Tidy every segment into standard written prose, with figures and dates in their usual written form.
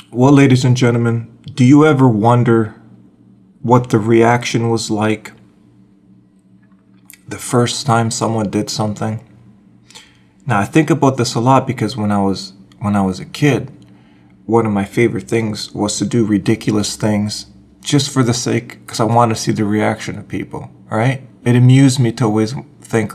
Well, ladies and gentlemen, do you ever wonder what the reaction was like the first time someone did something? Now, I think about this a lot because when I was a kid, one of my favorite things was to do ridiculous things just for the sake, because I wanted to see the reaction of people, right? It amused me to always think,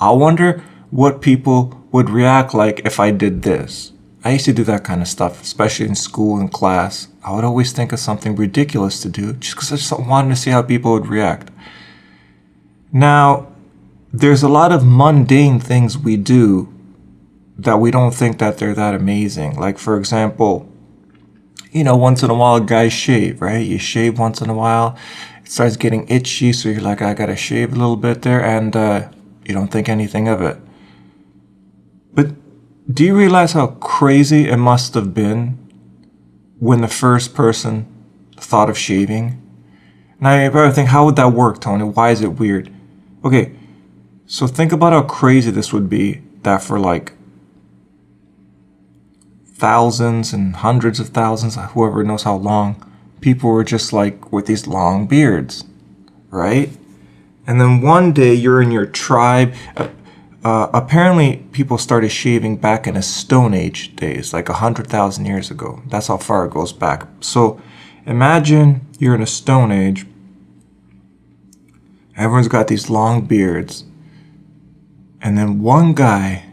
I wonder what people would react like if I did this. I used to do that kind of stuff, especially in school and class. I would always think of something ridiculous to do just because I just wanted to see how people would react. Now, there's a lot of mundane things we do that we don't think that they're that amazing. Like, for example, once in a while guys shave, right? You shave once in a while, it starts getting itchy, so you're like, I gotta shave a little bit there, and you don't think anything of it. But do you realize how crazy it must have been when the first person thought of shaving? Now you probably think, how would that work, Tony? Why is it weird? Okay, so think about how crazy this would be that for like thousands and hundreds of thousands, whoever knows how long, people were just like with these long beards, right? And then one day you're in your tribe. Apparently, people started shaving back in the Stone Age days, like 100,000 years ago. That's how far it goes back. So imagine you're in a Stone Age. Everyone's got these long beards. And then one guy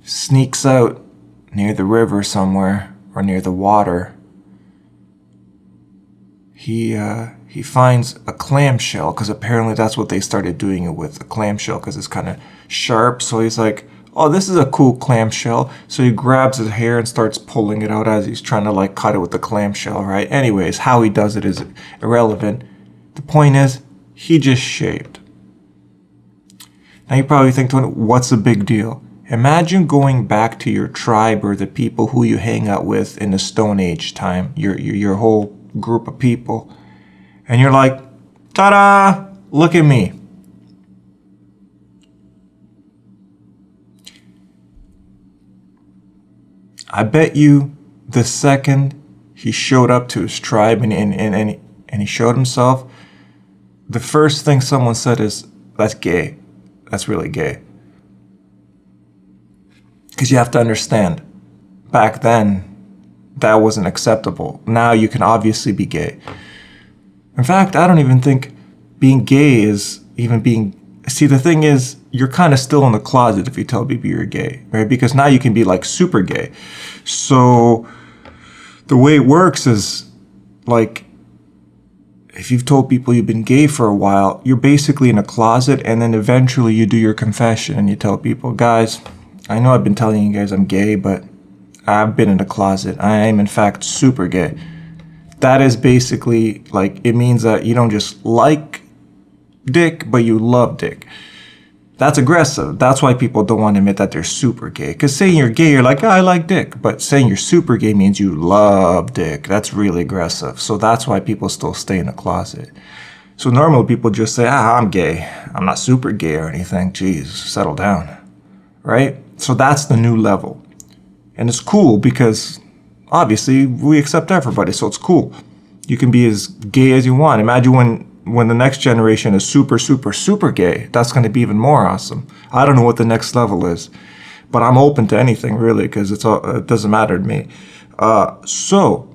sneaks out near the river somewhere or near the water. He finds a clamshell, because apparently that's what they started doing it with, a clamshell, because it's kind of sharp. So he's like, oh, this is a cool clamshell. So he grabs his hair and starts pulling it out as he's trying to like cut it with the clamshell, right? Anyways, how he does it is irrelevant. The point is, he just shaved. Now you probably think, Tony, what's the big deal? Imagine going back to your tribe or the people who you hang out with in the Stone Age time, your whole group of people, and you're like, ta-da, look at me. I bet you the second he showed up to his tribe and he showed himself, the first thing someone said is, that's gay. That's really gay. Because you have to understand, back then, that wasn't acceptable. Now you can obviously be gay. In fact, I don't even think being gay is even being... See, the thing is, you're kind of still in the closet if you tell people you're gay, right? Because now you can be like super gay. So the way it works is like, if you've told people you've been gay for a while, you're basically in a closet, and then eventually you do your confession and you tell people, guys, I know I've been telling you guys I'm gay, but I've been in a closet. I am in fact super gay. That is basically like, it means that you don't just like dick, but you love dick. That's aggressive. That's why people don't want to admit that they're super gay. Because saying you're gay, you're like, oh, I like dick. But saying you're super gay means you love dick. That's really aggressive. So that's why people still stay in a closet. So normally people just say, I'm gay. I'm not super gay or anything. Jeez, settle down. Right? So that's the new level. And it's cool because obviously we accept everybody, so it's cool. You can be as gay as you want. Imagine when the next generation is super, super, super gay. That's going to be even more awesome. I don't know what the next level is, but I'm open to anything really, because it doesn't matter to me. So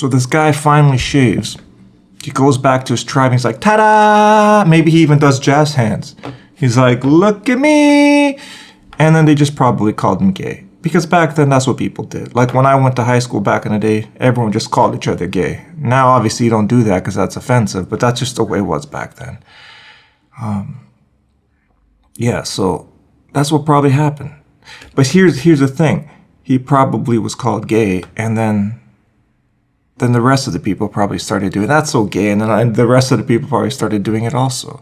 this guy finally shaves. He goes back to his tribe. And he's like, ta-da! Maybe he even does jazz hands. He's like, look at me! And then they just probably called him gay. Because back then, that's what people did. Like when I went to high school back in the day, everyone just called each other gay. Now, obviously, you don't do that because that's offensive, but that's just the way it was back then. Yeah, so that's what probably happened. But here's the thing. He probably was called gay, and then the rest of the people probably started doing, that's so gay, and then the rest of the people probably started doing it also.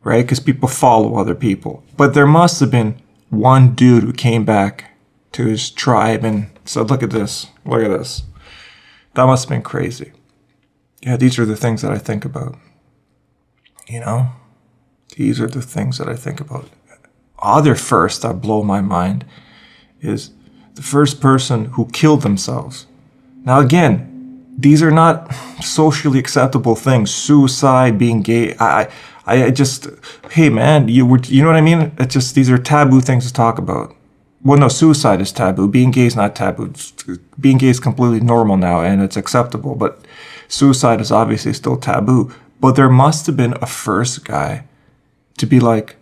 Right? Because people follow other people. But there must have been one dude who came back to his tribe and said, look at this. Look at this. That must have been crazy. Yeah, these are the things that I think about. These are the things that I think about. Other first that blow my mind is the first person who killed themselves. Now again, these are not socially acceptable things. Suicide, being gay. I just, hey man, you know what I mean? It's just, these are taboo things to talk about. Well, no, suicide is taboo. Being gay is not taboo. Being gay is completely normal now and it's acceptable. But suicide is obviously still taboo. But there must have been a first guy to be like,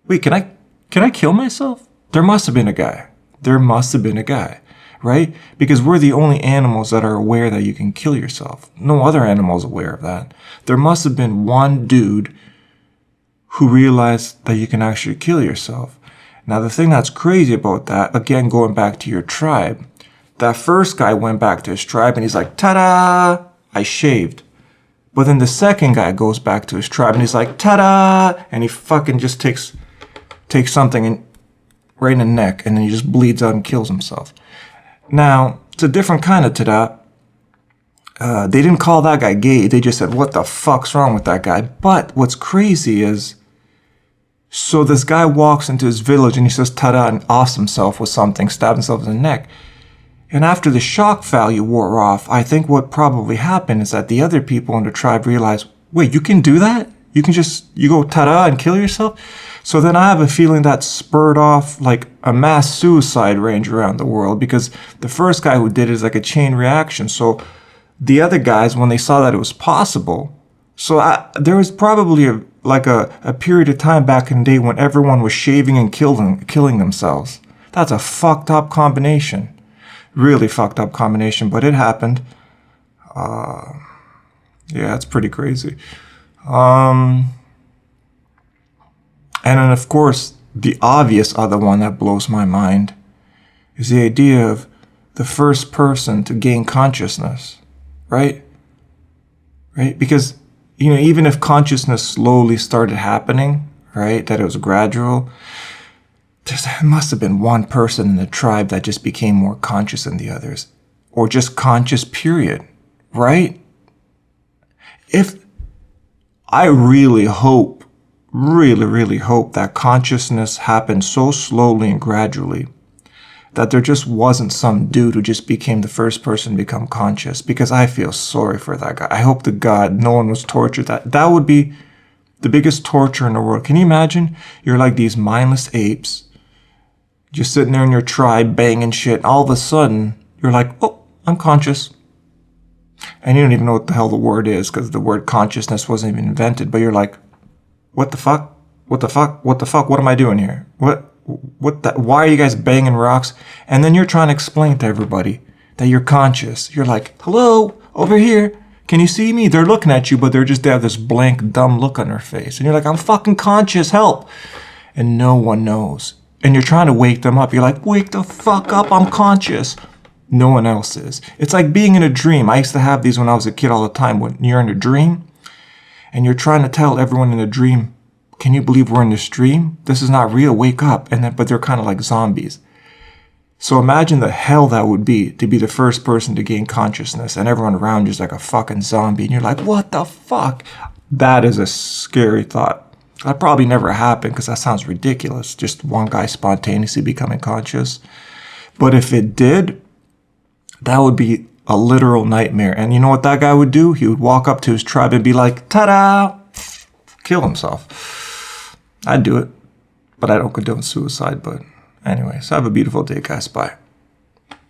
wait, can I kill myself? There must have been a guy. There must have been a guy, right? Because we're the only animals that are aware that you can kill yourself. No other animal is aware of that. There must have been one dude who realized that you can actually kill yourself. Now, the thing that's crazy about that, again, going back to your tribe, that first guy went back to his tribe and he's like, ta-da, I shaved. But then the second guy goes back to his tribe and he's like, ta-da, and he fucking just takes something right in the neck and then he just bleeds out and kills himself. Now, it's a different kind of ta-da. They didn't call that guy gay. They just said, what the fuck's wrong with that guy? But what's crazy is, so this guy walks into his village and he says ta-da and offs himself with something, stabs himself in the neck. And after the shock value wore off, I think what probably happened is that the other people in the tribe realized, wait, you can do that? You go ta-da and kill yourself? So then I have a feeling that spurred off like a mass suicide range around the world, because the first guy who did it is like a chain reaction. So the other guys, when they saw that it was possible, there was probably a period of time back in the day when everyone was shaving and killing themselves. That's a fucked up combination. Really fucked up combination, but it happened. Yeah, it's pretty crazy. And then, of course, the obvious other one that blows my mind is the idea of the first person to gain consciousness, right? Right? Because, even if consciousness slowly started happening, right, that it was gradual, there must have been one person in the tribe that just became more conscious than the others. Or just conscious, period, right? If I really hope that consciousness happened so slowly and gradually that there just wasn't some dude who just became the first person to become conscious, because I feel sorry for that guy. I hope to God no one was tortured. That would be the biggest torture in the world. Can you imagine? You're like these mindless apes, just sitting there in your tribe banging shit, and all of a sudden you're like, oh, I'm conscious. And you don't even know what the hell the word is, because the word consciousness wasn't even invented. But you're like, what the fuck? What the fuck? What the fuck? What am I doing here? Why are you guys banging rocks? And then you're trying to explain to everybody that you're conscious. You're like, hello, over here. Can you see me? They're looking at you, but they have this blank, dumb look on their face. And you're like, I'm fucking conscious, help. And no one knows. And you're trying to wake them up. You're like, wake the fuck up, I'm conscious. No one else is. It's like being in a dream. I used to have these when I was a kid all the time. When you're in a dream and you're trying to tell everyone in a dream, can you believe we're in this dream? This is not real, wake up. But they're kind of like zombies. So imagine the hell that would be to be the first person to gain consciousness and everyone around you is like a fucking zombie. And you're like, what the fuck? That is a scary thought. That probably never happened because that sounds ridiculous. Just one guy spontaneously becoming conscious. But if it did, that would be a literal nightmare. And you know what that guy would do? He would walk up to his tribe and be like, ta-da! Kill himself. I'd do it. But I don't condone suicide. But anyways, have a beautiful day, guys. Bye.